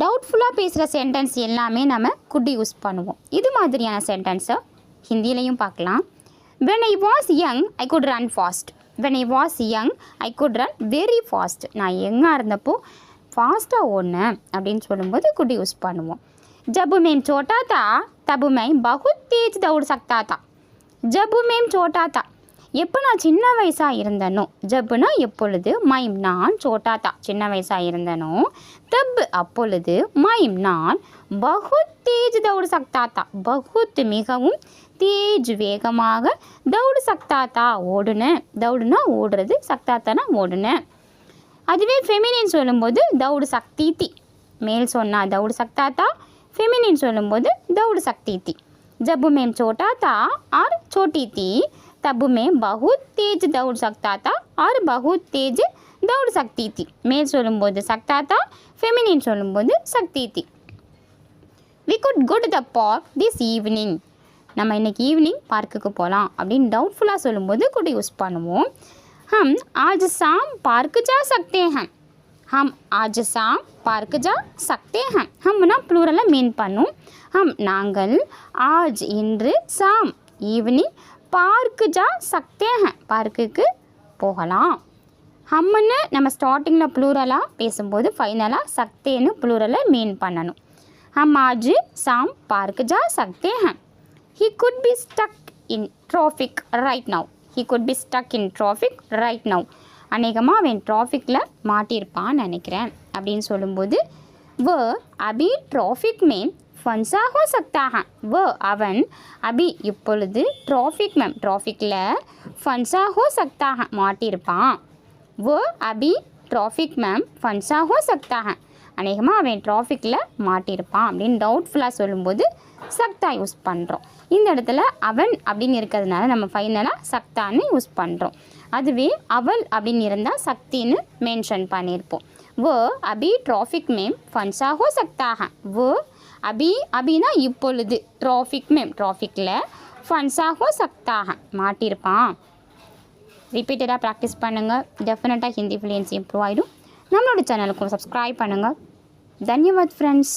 டவுட்ஃபுல்லாக பேசுகிற சென்டென்ஸ் எல்லாமே நம்ம குட் யூஸ் பண்ணுவோம். இது மாதிரியான சென்டென்ஸை ஹிந்திலையும் பார்க்கலாம். when I was young I could run fast. when I was young I could run very fast. நான் யங்காக இருந்தப்போ ஃபாஸ்ட்டாக ஓடினேன் அப்படின்னு சொல்லும்போது குட் யூஸ் பண்ணுவோம். जब मैं छोटा था तब मैं बहुत तेज दौड़ सकता था. जब मैं छोटा था எப்போ நான் சின்ன வயசாக இருந்தனோ, ஜப்புனா எப்பொழுது, மைம் நான், சோட்டாத்தா சின்ன வயசாக இருந்தனோ, தப் அப்பொழுது, மைம் நான், பகுத் தேஜ் தௌடு சக்தாத்தா பகுத் மிகவும், தேஜ் வேகமாக, தௌடு சக்தாத்தா ஓடுனேன். தௌடுனா ஓடுறது, சக்தாத்தானா ஓடுனேன். அதுவே ஃபெமினின் சொல்லும்போது தௌடு சக்தித்தி. மேல் சொன்னால் தௌடு சக்தாத்தா, ஃபெமினின் சொல்லும்போது தௌடு சக்தித்தி. जब मैं छोटा था और छोटी थी तब मैं बहुत तेज दौड़ सकता था और बहुत तेज दौड़ सकती थी. मेल சொல்லும்போது सकता था, फेमिनिन சொல்லும்போது सकती थी. we could go to the park this evening. நம்ம இன்னைக்கு ஈவினிங் பார்க்குக்கு போகலாம் அப்படின்னு டவுட்ஃபுல்லாக சொல்லும்போது கூட யூஸ் பண்ணுவோம். हम आज शाम पार्क जा सकते हैं. हम आज शाम पार्क जा सकते हैं. हमना ப்ளூரலை மீன் பண்ணும். हम நாங்கள், आज இன்று, शाम ஈவினிங், பார்க்கு ஜா சக்தே ஹன் பார்க்குக்கு போகலாம். ஹம்முன்னு நம்ம ஸ்டார்டிங்கில் ப்ளூரலாக பேசும்போது ஃபைனலாக சக்தேன்னு ப்ளூரலை மீன் பண்ணணும். ஹம் ஆஜ் சாம் பார்க்கு ஜா சக்தே ஹன். He could be stuck in traffic right now. He could be stuck in traffic right now. அநேகமாக அவன் ட்ராஃபிக்கில் மாட்டியிருப்பான்னு நினைக்கிறேன் அப்படின்னு சொல்லும்போது வ அபி ட்ராஃபிக் மேம் ஃபன்ஸா ஹோ சக்தா ஹன். வ அவன், அபி இப்பொழுது, ட்ராஃபிக் மேம் ட்ராஃபிக்கில், ஃபன்ஸா ஹோ சக்தா ஹன் மாட்டியிருப்பான். வ அபி ட்ராஃபிக் மேம் ஃபன்ஸா ஹோ சக்தா ஹன். அநேகமாக அவன் ட்ராஃபிக்கில் மாட்டியிருப்பான் அப்படின்னு டவுட்ஃபுல்லாக சொல்லும்போது சக்தா யூஸ் பண்ணுறோம். இந்த இடத்துல அவன் அப்படின்னு இருக்கிறதுனால நம்ம ஃபைனலாக சக்தான்னு யூஸ் பண்ணுறோம். அதுவே அவள் அப்படின்னு இருந்தால் சக்தின்னு மென்ஷன் பண்ணியிருப்போம். வ அபி ட்ராஃபிக் மேம் ஃபன்ஸா ஹோ சக்தா ஹன். வ அபி அபினா இப்பொழுது, ட்ராஃபிக் மேம் ட்ராஃபிக்கில், ஃபன்ஸா ஹோ சக்தா ஹன் மாட்டியிருப்பான். ரிப்பீட்டடாக ப்ராக்டிஸ் பண்ணுங்கள். டெஃபினட்டாக ஹிந்தி ஃப்ளூயன்சி இம்ப்ரூவ் ஆகிடும். நம்மளோட சேனலுக்கும் சப்ஸ்கிரைப் பண்ணுங்கள். தன்யவாத் ஃப்ரெண்ட்ஸ்.